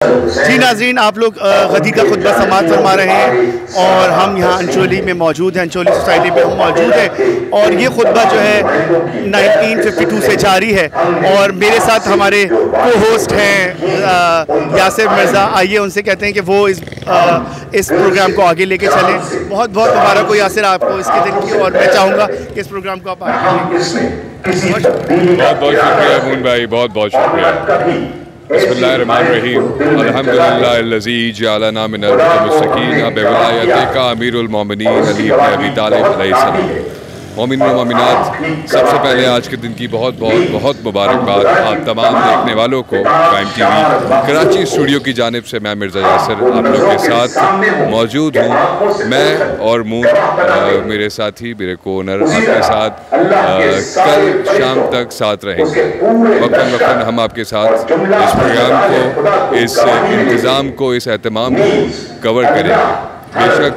जी नाज़रीन, आप लोग गदीर का खुतबा समाअत फरमा रहे हैं और हम यहाँ अंचोली में मौजूद हैं। अंचोली सोसाइटी में हम मौजूद हैं और ये खुतबा जो है 1952 से जारी है और मेरे साथ हमारे को होस्ट हैं यासिर मिर्ज़ा। आइए उनसे कहते हैं कि वो इस प्रोग्राम को आगे लेके चलें। बहुत बहुत मुबारक हो यासिर आपको इसके दिन की, और मैं चाहूँगा कि इस प्रोग्राम को आप आगे बहुत बहुत शुक्रिया अमून भाई, बहुत बहुत शुक्रिया। बिस्मिल्लाहिर्रहमानिर्रहीम, अल्हम्दुलिल्लाहिल्लज़ी जअलना मिनल मुस्तकीन बिवलायतिका अमीरुल मोमिनीन अली इब्न अबी तालिब अलैहिस्सलाम। मोमिन व मोमिनात, सबसे पहले आज के दिन की बहुत बहुत बहुत मुबारकबाद आप तमाम देखने वालों को। प्राइम टीवी कराची स्टूडियो की जानिब से मैं मिर्ज़ा यासिर आप लोग के साथ मौजूद हूँ। मैं और मून मेरे साथी, मेरे को ओनर आपके साथ कल शाम तक साथ रहेंगे। वक्तन वक्तन हम आपके साथ इस प्रोग्राम को, इस इंतज़ाम को, इस एहतमाम को कवर करेंगे। बेशक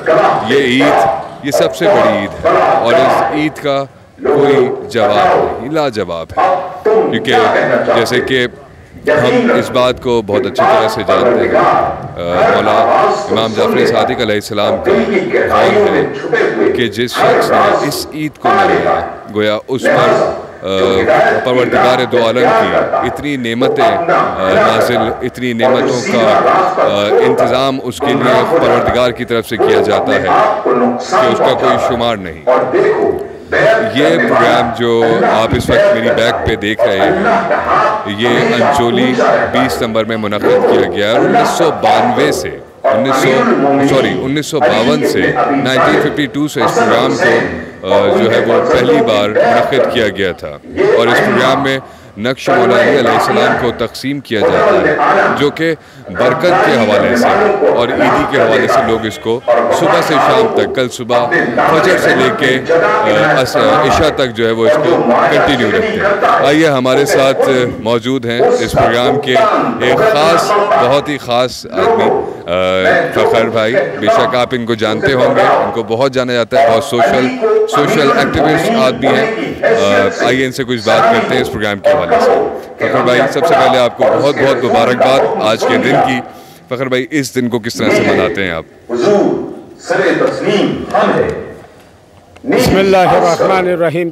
ये ईद, ये सबसे बड़ी ईद है और इस ईद का कोई जवाब नहीं, लाजवाब है। क्योंकि जैसे कि हम इस बात को बहुत अच्छी तरह से जानते हैं, मौला इमाम जाफ़र सादिक अलैहिस्सलाम का कौल है कि जिस शख्स ने इस ईद को मनाया, गोया उस पर परवरदिगार दो आलम की इतनी नेमतें नाजिल, इतनी नेमतों का इंतज़ाम उसके लिए परवरदिगार की तरफ से किया जाता है कि उसका कोई शुमार नहीं। ये प्रोग्राम जो आप इस वक्त मेरी बैक पे देख रहे हैं, ये अंचोली 20 नंबर में मुनक़्क़िद किया गया है। 1952 से 1952 से 1952 से इस प्रोग्राम को जो है वो पहली बार मुनक़्क़िद किया गया था और इस प्रोग्राम में नक्श मौला अली अलैहिस्सलाम को तकसीम किया जाता है, जो कि बरकत के हवाले से और ईदी के हवाले से लोग इसको सुबह से शाम तक, कल सुबह फजर से लेके इशा तक जो है वो इसको कंटिन्यू रखते हैं। आइए हमारे साथ मौजूद हैं इस प्रोग्राम के एक ख़ास, बहुत ही ख़ास आदमी फ़खर भाई। बेशक आप इनको जानते होंगे, इनको बहुत जाना जाता है, बहुत सोशल एक्टिविस्ट आदमी हैं। आइए इनसे कुछ बात करते हैं इस प्रोग्राम के हवाले से। फ़खर भाई, सबसे पहले आपको बहुत बहुत मुबारकबाद आज के दिन की। फ़खर भाई, इस दिन को किस तरह से मनाते हैं आप? बिस्मिल्लाहिर्रहमानिर्रहीम।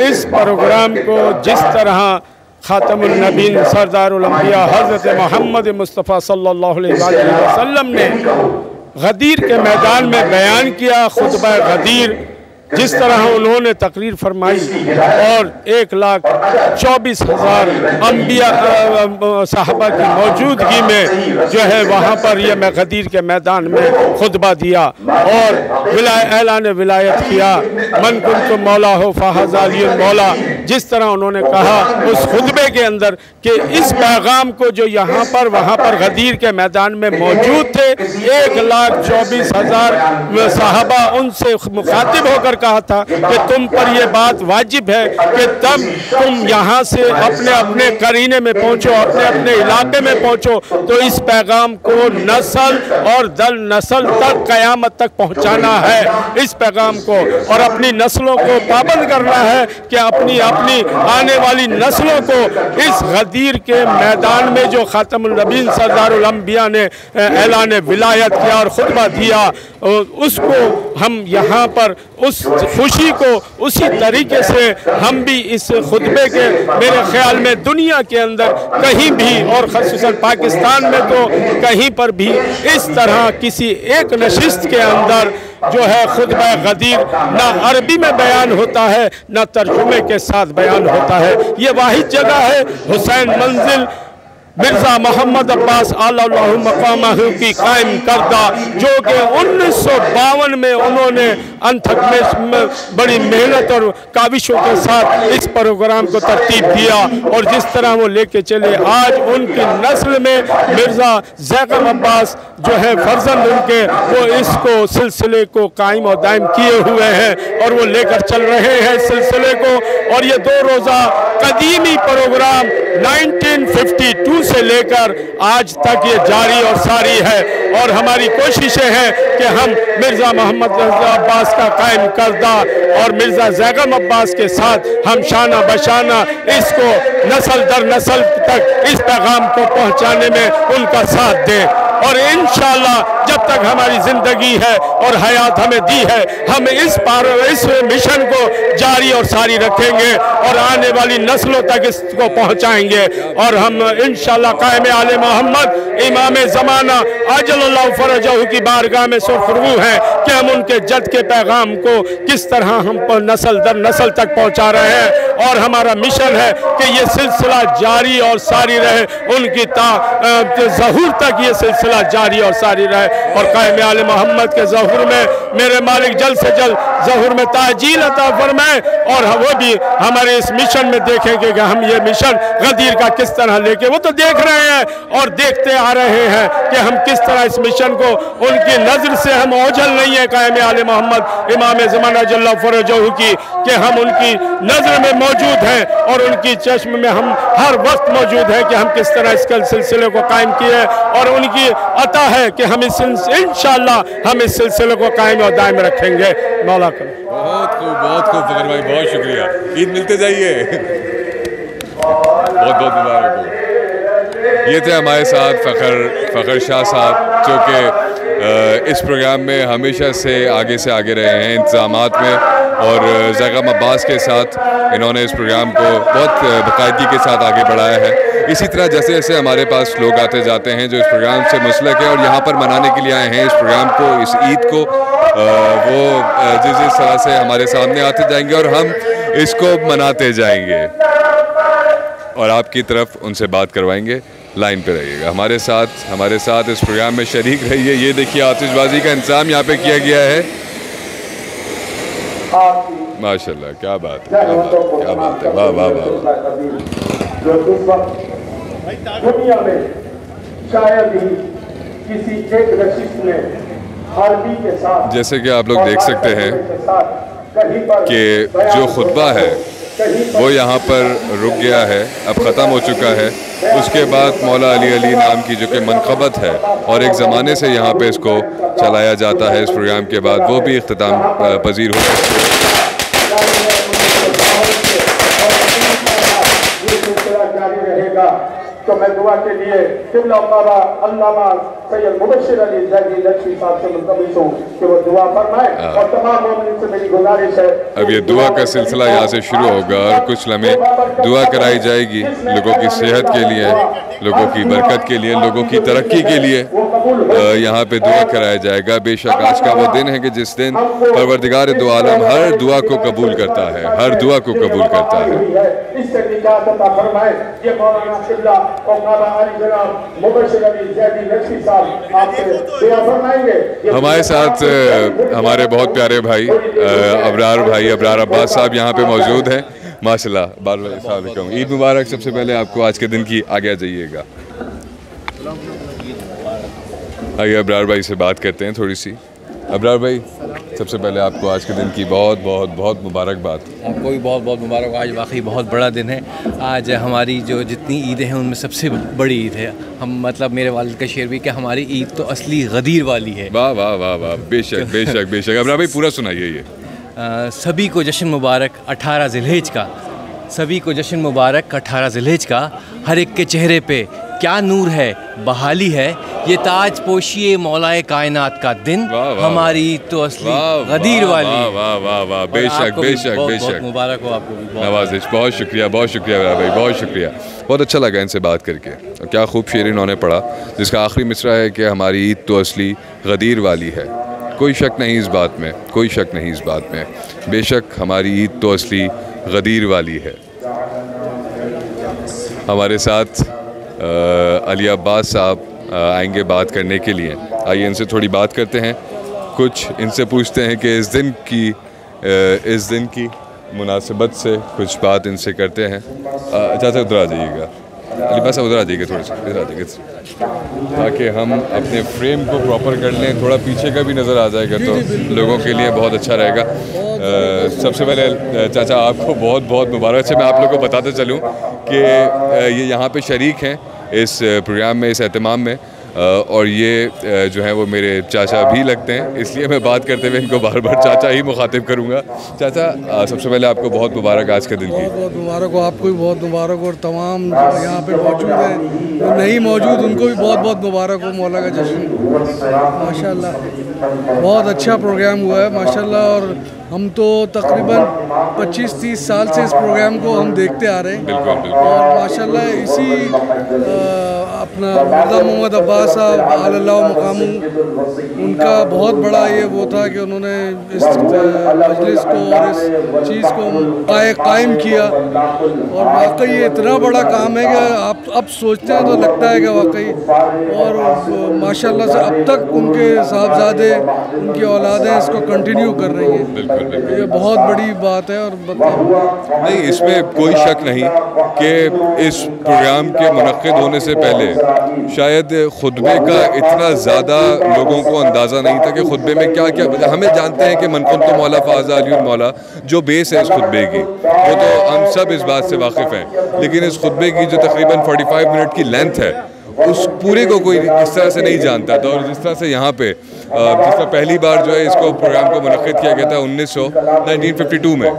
इस प्रोग्राम को जिस तरह ख़ातमुन नबीन सरदारुल अंबिया हज़रत मोहम्मद मुस्तफ़ा सल्लल्लाहु अलैहि वसल्लम ने गदीर के मैदान में बयान किया, खुतबा गदीर, जिस तरह उन्होंने तकरीर फरमाई और 1,24,000 अंबिया साहबा की मौजूदगी में जो है वहाँ पर यह मैं गदीर के मैदान में खुतबा दिया और ऐलान विलायत किया। मन कुन्तु मौला हो फ़हज़ालियुल मौला, जिस तरह उन्होंने कहा उस खुतबे के अंदर कि इस पैगाम को जो यहाँ पर वहाँ पर गदीर के मैदान में मौजूद थे 1,24,000 साहबा, उनसे मुखातिब होकर कहा था कि तुम पर यह बात वाजिब है कि तब तुम यहाँ से अपने अपने करीने में पहुँचो, अपने अपने इलाके में पहुँचो, तो इस पैगाम को नस्ल और दल नस्ल तक क़यामत तक पहुँचाना है इस पैगाम को, और अपनी नस्लों को पाबंद करना है कि अपनी आने वाली नस्लों को इस गदीर के मैदान में जो ख़ातमुन नबीन सरदारुल अंबिया ने ऐलान विलायत किया और खुतबा दिया, उसको हम यहाँ पर उस खुशी को उसी तरीके से हम भी इस खुतबे के, मेरे ख्याल में दुनिया के अंदर कहीं भी और ख़ासतौर पाकिस्तान में तो कहीं पर भी इस तरह किसी एक नशिस्त के अंदर जो है खुतबा गदीर ना अरबी में बयान होता है ना तर्जुमे के साथ बयान होता है। ये वाहिद जगह है हुसैन मंजिल मिर्ज़ा मोहम्मद अब्बास आलहु मक़ामहु की कायम करदा, जो कि 1952 में उन्होंने अंथक में बड़ी मेहनत और काविशों के साथ इस प्रोग्राम को तरतीब दिया और जिस तरह वो लेके चले, आज उनकी नस्ल में मिर्ज़ा ज़ैक़ब अब्बास जो है फर्जंद उनके, वो इसको सिलसिले को कायम और दायम किए हुए हैं और वो लेकर चल रहे हैं सिलसिले को। और ये 2 रोज़ा कदीमी प्रोग्राम 1952 से लेकर आज तक ये जारी और सारी है। और हमारी कोशिशें हैं कि हम मिर्ज़ा मोहम्मद रज़ा अब्बास का कायम करदा और मिर्ज़ा ज़ैगम अब्बास के साथ हम शाना बशाना इसको नस्ल दर नस्ल तक इस पैगाम को पहुंचाने में उनका साथ दें। और इंशाअल्लाह जब तक हमारी ज़िंदगी है और हयात हमें दी है, हम इस मिशन को जारी और सारी रखेंगे और आने वाली नस्लों तक इसको पहुंचाएंगे। और हम इंशाअल्लाह कायम आले मोहम्मद इमाम ज़माना अजलल्लाहु फरजहू की बारगाह में सुरखरू हैं कि हम उनके जद के पैगाम को किस तरह हम नस्ल दर नस्ल तक पहुंचा रहे हैं। और हमारा मिशन है कि ये सिलसिला जारी और सारी रहे, उनकी ज़हूर तक ये सिलसिला जारी और सारी रहे। और कायम आले मोहम्मद के ज़हूर में मेरे मालिक जल्द से जल्द ज़हूर में ताजील अता फरमाए। और वो भी हमारे इस मिशन में देखेंगे कि हम ये मिशन गदीर का किस तरह लेके, वो तो देख रहे हैं और देखते आ रहे हैं कि हम किस तरह इस मिशन को, उनकी नज़र से हम ओझल नहीं है कायम आले मोहम्मद इमाम ज़माना जल्ल फरजहू की, कि हम उनकी नज़र में मौजूद हैं और उनकी चश्म में हम हर वक्त मौजूद हैं कि हम किस तरह इस सिलसिले को कायम किए। और उनकी अता है कि हम इंशाअल्लाह हम इस सिलसिले को कायम और दायम रखेंगे। मौला कर। बहुत खूब फ़खर भाई, बहुत शुक्रिया। ईद मिलते जाइए। बहुत बहुत मुबारक हो। ये थे हमारे साथ फ़खर शाह साहब, जो कि इस प्रोग्राम में हमेशा से आगे रहे हैं इंतज़ामात में। और ज़ैगम अब्बास के साथ इन्होंने इस प्रोग्राम को बहुत बाकायदगी के साथ आगे बढ़ाया है। इसी तरह जैसे जैसे हमारे पास लोग आते जाते हैं जो इस प्रोग्राम से मुंसलिक है और यहाँ पर मनाने के लिए आए हैं इस प्रोग्राम को, इस ईद को, वो जिस तरह से हमारे सामने आते जाएंगे और हम इसको मनाते जाएंगे और आपकी तरफ उनसे बात करवाएंगे। लाइन पे रहिएगा, हमारे साथ इस प्रोग्राम में शरीक रहिए। ये देखिए आतिशबाजी का इंतजाम यहाँ पे किया गया है। माशाल्लाह, क्या बात है, क्या बात है, वाह वाह वाह। जो इस वक्त दुनिया में शायद ही किसी एक नशिस्त में हारबी के साथ, जैसे कि आप लोग देख सकते हैं कि जो खुतबा है वो यहाँ पर रुक गया है, अब ख़त्म हो चुका है। उसके बाद मौला अली अली नाम की जो कि मनक़बत है और एक ज़माने से यहाँ पे इसको चलाया जाता है, इस प्रोग्राम के बाद वो भी इख्तिताम पजीर हो रहेगा। तो मैं दुआ के लिए किबला बाबा अल्लामा सैयद मुबश्शिर अली ज़ैदी लक्ष्मी साहब से मुल्तमिस हूँ कि वो दुआ फरमाएं। और तमाम मोमिन से मेरी गुजारिश है, अब ये दुआ का सिलसिला यहाँ से शुरू होगा और कुछ लम्हे दुआ कराई जाएगी लोगों की सेहत के लिए, लोगों की बरकत के लिए, लोगों की तरक्की के लिए। यहाँ पे दुआ कराया जाएगा। बेशक आज का वो दिन है कि जिस दिन परवरदिगार दो आलम हर दुआ को कबूल करता है, हर दुआ को कबूल करता है। हमारे साथ हमारे बहुत प्यारे भाई अबरार अब्बास साहब यहाँ पे मौजूद हैं। माशाल्लाह, बार ईद मुबारक। सबसे पहले आपको आज के दिन की आगे जाइएगा। आइए अबरार भाई से बात करते हैं थोड़ी सी। अबरार भाई, सबसे पहले आपको आज के दिन की बहुत बहुत बहुत मुबारकबाद। आपको भी बहुत बहुत मुबारक। आज वाकई बहुत बड़ा दिन है। आज हमारी जो जितनी ईदें हैं उनमें सबसे बड़ी ईद है। हम मतलब मेरे वालिद का शेर भी कि हमारी ईद तो असली गदीर वाली है। वाह वाह वाह वाह, बेशक बेशक बेशक। अबरार भाई पूरा सुनाइए ये। सभी को जश्न मुबारक 18 ज़िलहिज का, सभी को जश्न मुबारक 18 ज़िलहिज का। हर एक के चेहरे पे क्या नूर है, बहाली है, ये ताज पोशिए मौलाए कायनात का दिन। हमारी तो असली गदीर वाली। वाह वाह वाह, बेशक बेशक बेशक। मुबारक हो आपको भी। नवाजिश, बहुत शुक्रिया भाई, बहुत शुक्रिया। बहुत अच्छा लगा इनसे बात करके। और क्या खूब शेर इन्होंने पढ़ा, जिसका आखिरी मिसरा है कि हमारी ईद तो असली गदीर वाली है। कोई शक नहीं इस बात में, कोई शक नहीं इस बात में। बेशक हमारी ईद तो असली गदीर वाली है। हमारे साथ अली अब्बास साहब आएंगे बात करने के लिए। आइए इनसे थोड़ी बात करते हैं, कुछ इनसे पूछते हैं कि इस दिन की मुनासिबत से कुछ बात इनसे करते हैं। चाचा उधर आ जाइएगा। बस उधर आ जाइए, थोड़े से इधर आ जाइए ताकि हम अपने फ्रेम को प्रॉपर कर लें। थोड़ा पीछे का भी नज़र आ जाएगा तो लोगों के लिए बहुत अच्छा रहेगा। सबसे पहले चाचा आपको बहुत बहुत मुबारक। अच्छा, मैं आप लोगों को बताते चलूँ कि ये यहाँ पे शरीक हैं इस प्रोग्राम में, इस एहतमाम में, और ये जो है वो मेरे चाचा भी लगते हैं, इसलिए मैं बात करते हुए इनको बार बार चाचा ही मुखातिब करूँगा। चाचा सबसे पहले आपको बहुत मुबारक आज के दिन की। बहुत बहुत मुबारक हो, आपको भी बहुत मुबारक हो, और तमाम जो यहाँ पे मौजूद हैं, जो नहीं मौजूद उनको भी बहुत बहुत मुबारक हो मौला का जश्न। माशाल्लाह बहुत अच्छा प्रोग्राम हुआ है माशाल्लाह, और हम तो तकरीबन 25-30 साल से इस प्रोग्राम को हम देखते आ रहे हैं। बिल्कुल बिल्कुल। और माशाल्लाह इसी अपना मिर्ज़ा मोहम्मद अब्बास साहब अल्लाह मकामू, उनका बहुत बड़ा ये वो था कि उन्होंने इस मजलिस को और इस चीज़ को कायम किया, और वाकई ये इतना बड़ा काम है कि आप अब सोचते हैं तो लगता है कि वाकई, और माशाल्लाह से अब तक उनके साहबजादे, उनकी औलादें इसको कंटिन्यू कर रही हैं। बिल्कुल बिल्कुल, ये बहुत बड़ी बात है। और नहीं, इसमें कोई शक नहीं कि इस प्रोग्राम के मुनक्किद होने से पहले शायद खुतबे का इतना ज़्यादा लोगों को अंदाज़ा नहीं था कि खुतबे में क्या क्या। हमें जानते हैं कि मनकुन तो मौला फ़ाज़ा अली मौला जो बेस है इस खुतबे की, वो तो हम सब इस बात से वाकिफ़ हैं, लेकिन इस खुतबे की जो तकरीबन 45 मिनट की लेंथ है उस पूरे को कोई इस तरह से नहीं जानता था। और जिस तरह से यहाँ पे जिस तरह पहली बार जो है इसको प्रोग्राम को मुनक्किद किया गया था 1952 में,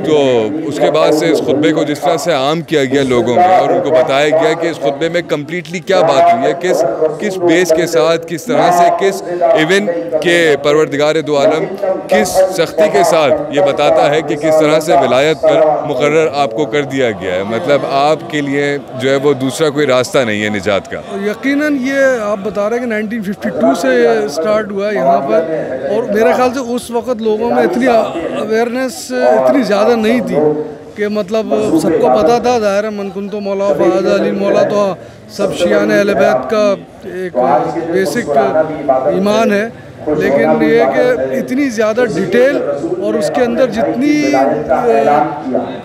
तो उसके बाद से इस खुतबे को जिस तरह से आम किया गया लोगों में, और उनको बताया गया कि इस खुतबे में कम्प्लीटली क्या बात हुई है, किस बेस के साथ, किस तरह से, किस इवन के परवरदिगार दो आलम किस सख्ती के साथ ये बताता है कि किस तरह से विलायत पर मुकर्रर आपको कर दिया गया है। मतलब आपके लिए जो है वो दूसरा कोई रास्ता नहीं है निजात का। यकीनन ये आप बता रहे हैं कि 1952 से स्टार्ट हुआ यहाँ पर, और मेरे ख्याल से उस वक़्त लोगों में इतनी अवेयरनेस इतनी ज़्यादा नहीं थी कि मतलब सबको पता था ज़ाहिर है मनकुन तो मौला फ़ाज़ा अली मौला तो सब शियाने अहले बैत का एक बेसिक ईमान है, लेकिन ये कि इतनी ज़्यादा डिटेल और उसके अंदर जितनी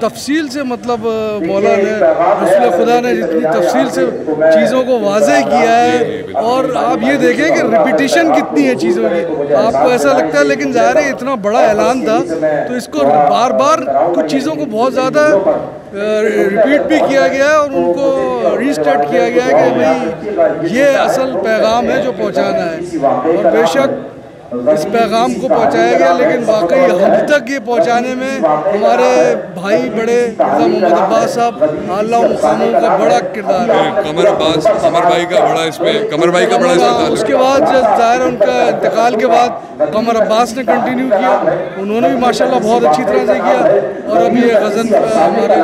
तफसील से मतलब मौला ने रसूल खुदा ने जितनी तफसील से चीज़ों को वाज़ेह किया है, और आप ये देखें कि रिपीटिशन कितनी है चीज़ों की, आपको ऐसा लगता है, लेकिन ज़ाहिर है इतना बड़ा ऐलान था तो इसको बार बार कुछ चीज़ों को बहुत ज़्यादा रिपीट भी किया गया है और उनको रीस्टार्ट किया गया है कि भाई ये असल पैगाम है जो पहुंचाना है। और बेशक इस पैगाम को पहुंचाया गया, लेकिन वाकई हम तक ये पहुंचाने में हमारे भाई बड़े मिर्ज़ा मोहम्मद अब्बास साहब अल्लाह मकामों का बड़ा किरदार है। कमर भाई का बड़ा इसमें, कमर भाई का बड़ा इसमें। उसके बाद जब ज़ाहिर उनका इंतकाल के बाद कमर अब्बास ने कंटिन्यू किया, उन्होंने भी माशाल्लाह बहुत अच्छी तरह से किया, और अभी ये गज़न हमारे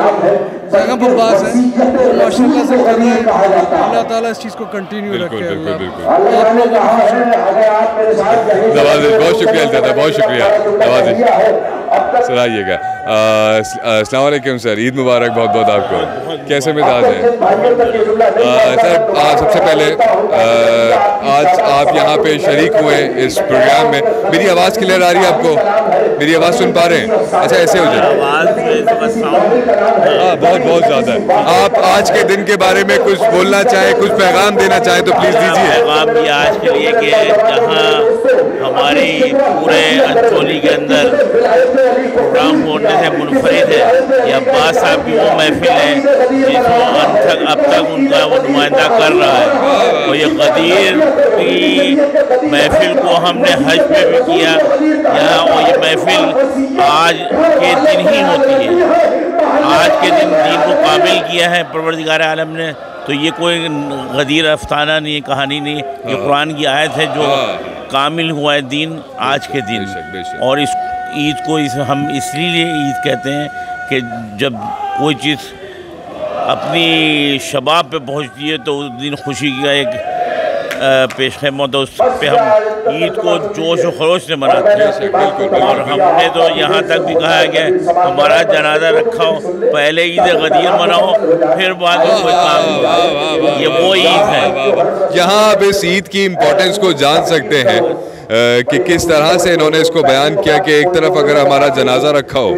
जैगम अब्बास हैं वो माशाल्लाह से कर रहे हैं। अल्लाह ताला इस चीज़ को कंटिन्यू रखे। नवाज़िश, बहुत शुक्रिया दादा, बहुत शुक्रिया नवाज़िश। सुनाइएगा। अस्सलाम वालेकुम सर, ईद मुबारक बहुत बहुत आपको। कैसे मिजाज हैं सर? सबसे पहले आज आप यहाँ पे शरीक हुए इस प्रोग्राम में, मेरी आवाज़ क्लियर आ रही है आपको? मेरी आवाज़ सुन पा रहे हैं? अच्छा, ऐसे हो जाए। हाँ, बहुत बहुत ज़्यादा। आप आज के दिन के बारे में कुछ बोलना चाहें, कुछ पैगाम देना चाहें तो प्लीज़ दीजिए। पैगाम दिया आज के लिए कि जहाँ हमारी पूरे अंचोली के अंदर प्रोग्राम होने से मुनफरिद है, ये अब्बास साहब की वो महफिल है जिसको अब तक उनका वो नुमाइंदा कर रहा है। और ये गदीर की महफिल को हमने हज में भी किया यहाँ, और ये महफिल आज के दिन ही होती है। आज के दिन को काबिल किया है परवरदिगार आलम ने, तो ये कोई गदीर अफसाना नहीं है, कहानी नहीं, ये कुरान की आयत है जो कामिल हुआ है दीन आज के दिन। और इस ईद को हम इसलिए ईद कहते हैं कि जब कोई चीज़ अपनी शबाब पे पहुंचती है तो उस दिन खुशी का एक पेशखम होता है, उस पर हम ईद को जोश और खरोश से मनाते हैं। और हमने तो यहाँ तक भी कहा है कि हमारा जनाजा रखा हो, पहले ईद गदीर मनाओ फिर बाद में कोई काम, ये वो ईद है। यहाँ आप इस ईद की इम्पोर्टेंस को जान सकते हैं कि किस तरह से इन्होंने इसको बयान किया कि एक तरफ अगर हमारा जनाजा रखा हो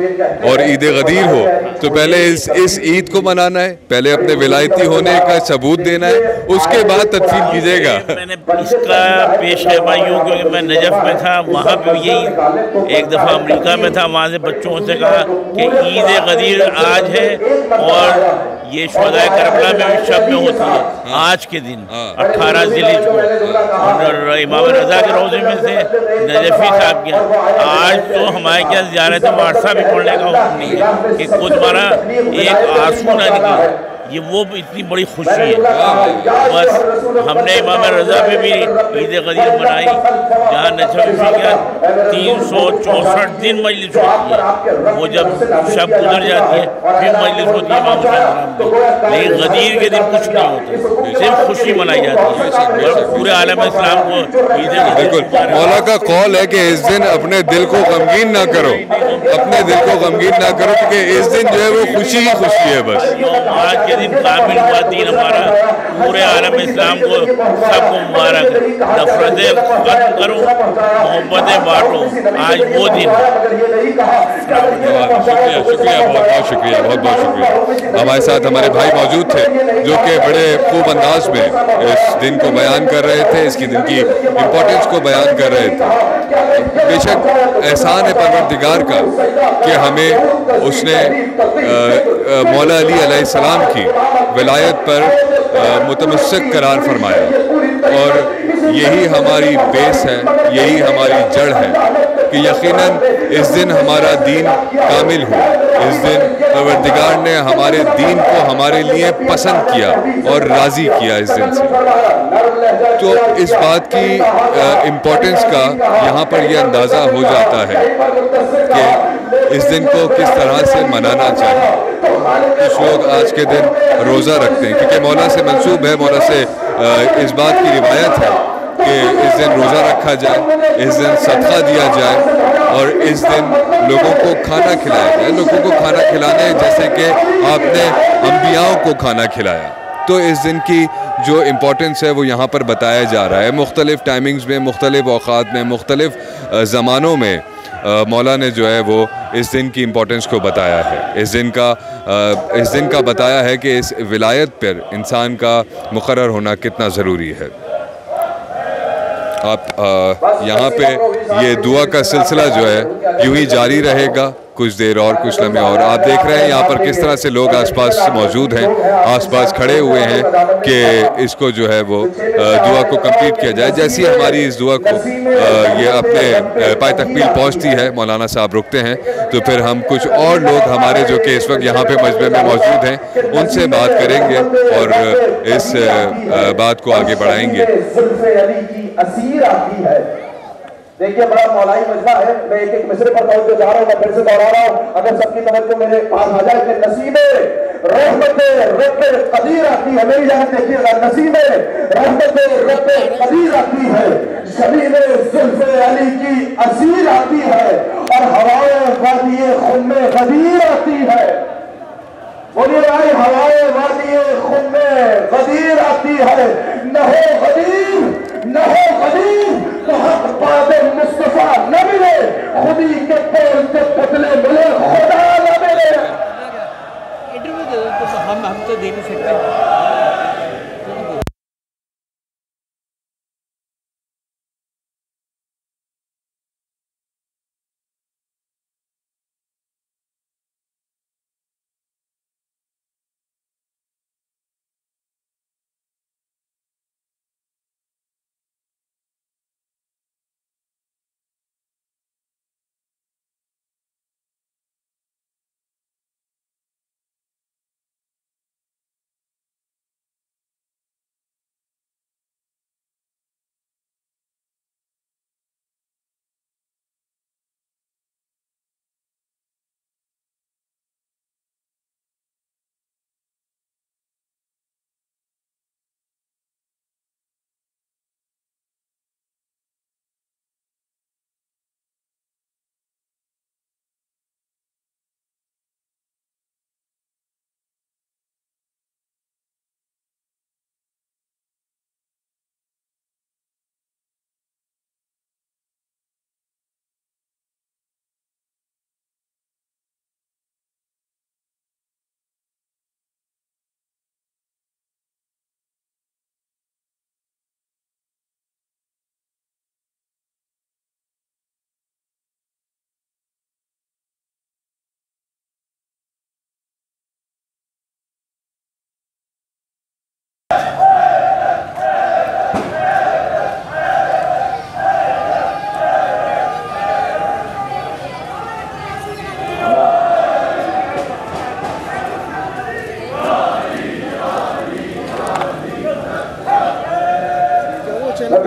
और ईद गदीर हो तो पहले इस ईद को मनाना है, पहले अपने विलायती होने का सबूत देना है, उसके बाद तदफीन कीजिएगा। मैंने इसका पेश है भाइयों, क्योंकि मैं नजफ़ में था, वहाँ पे यही एक दफ़ा अमेरिका में था, वहाँ से बच्चों से कहा कि ईद गदीर आज है और ये शुहदाए करबला में भी शब में होती है आज के दिन 18 ज़िलहिज को इमाम रज़ा के रोज़े में से नजफ़ी साहब के आज तो हमारे क्या ज़ियारत वारसा भी पढ़ने का हुक्म नहीं है कि खुद मारा एक आंसू ना निकले, ये वो इतनी बड़ी खुशी है। बस हमने इमाम रज़ा पे भी ईद गदीर मनाई, जहाँ नजफ़ी का 364 दिन मजलिस होती है, वो जब शब गुजर जाती है फिर मजलिस होती है इमाम साहब, लेकिन गदीर के दिन कुछ नहीं होता, सिर्फ खुशी मनाई जाती है और पूरे आलम इस्लाम को ईद बिल्कुल। मौला का कौल है कि इस दिन अपने दिल को गमगीन ना करो, अपने दिल को गमगीन ना करो, क्योंकि इस दिन जो है वो खुशी ही खुशी है। बस आज के दिन कामिल हुआ दिन हमारा, पूरे आलम इस्लाम को सबको मुबारक, नफरतें खत्म करो, मोहब्बतें बांटो, आज वो दिन। शुक्रिया शुक्रिया, बहुत बहुत शुक्रिया, बहुत बहुत शुक्रिया। हमारे साथ हमारे भाई मौजूद थे जो कि बड़े खूब अंदाज में इस दिन को बयान कर रहे थे, इसकी दिन की इम्पोर्टेंस को बयान कर रहे थे। बेशक एहसान है परवरदिगार का कि हमें उसने मौला अली अलैहिस्सलाम की विलायत पर मुतमस्सिक करार फरमाया, और यही हमारी बेस है, यही हमारी जड़ है कि यकीनन इस दिन हमारा दीन कामिल हो, इस दिन परवरदिगार ने हमारे दीन को हमारे लिए पसंद किया और राज़ी किया इस दिन से। तो इस बात की इम्पोर्टेंस का यहाँ पर यह अंदाज़ा हो जाता है कि इस दिन को किस तरह से मनाना चाहिए। कुछ लोग आज के दिन रोज़ा रखते हैं क्योंकि मौला से मंसूब है, मौला से इस बात की रिवायत है कि इस दिन रोज़ा रखा जाए, इस दिन सदका दिया जाए और इस दिन लोगों को खाना खिलाया जाए। लोगों को खाना खिलाने जैसे कि आपने अंबियाओं को खाना खिलाया, तो इस दिन की जो इम्पोर्टेंस है वो यहाँ पर बताया जा रहा है। मुख्तलिफ़ टाइमिंग्स में, मुख्तलिफ़ औक़ात में, मुख्तलिफ़ ज़मानों में मौला ने जो है वो इस दिन की इम्पोर्टेंस को बताया है। इस दिन का बताया है कि इस विलायत पर इंसान का मुकर्रर होना कितना ज़रूरी है। आप यहाँ पे ये दुआ का सिलसिला जो है यूं ही जारी रहेगा कुछ देर और, कुछ लम्हे और। आप देख रहे हैं यहाँ पर किस तरह से लोग आसपास मौजूद हैं, आसपास खड़े हुए हैं कि इसको जो है वो दुआ को कंप्लीट किया जाए। जैसी हमारी इस दुआ को ये अपने पाए तकमील पहुँचती है, मौलाना साहब रुकते हैं, तो फिर हम कुछ और लोग हमारे जो कि इस वक्त यहाँ पे मजमे में मौजूद हैं उनसे बात करेंगे और इस बात को आगे बढ़ाएंगे। देखिए बड़ा मौलाई मजमा है। मैं एक एक मिसरे पर तवज्जो जा रहा हूँ, मैं फिर से दोहरा रहा हूँ, अगर सबकी तवज्जो मेरे पास आ जाए कि नसीबे रहमते रब्बे कदीर आती है, मेरी जान देखिएगा, नसीबे रहमते रब्बे कदीर आती है, शबीबे जुल्फे अली की असीर आती है और हवाए वादिए खुम्मे गदीर आती है। बोलिए भाई, हवाए वादिए खुम्मे गदीर आती है, न हो गदीर न हो गदीर तो हक पादे मुस्तफा न मिले, खुदी के पोल के पतले मिले, खुदा न मिले। इंटरव्यू दे दो तो हम तो दे नहीं सकते। चैनल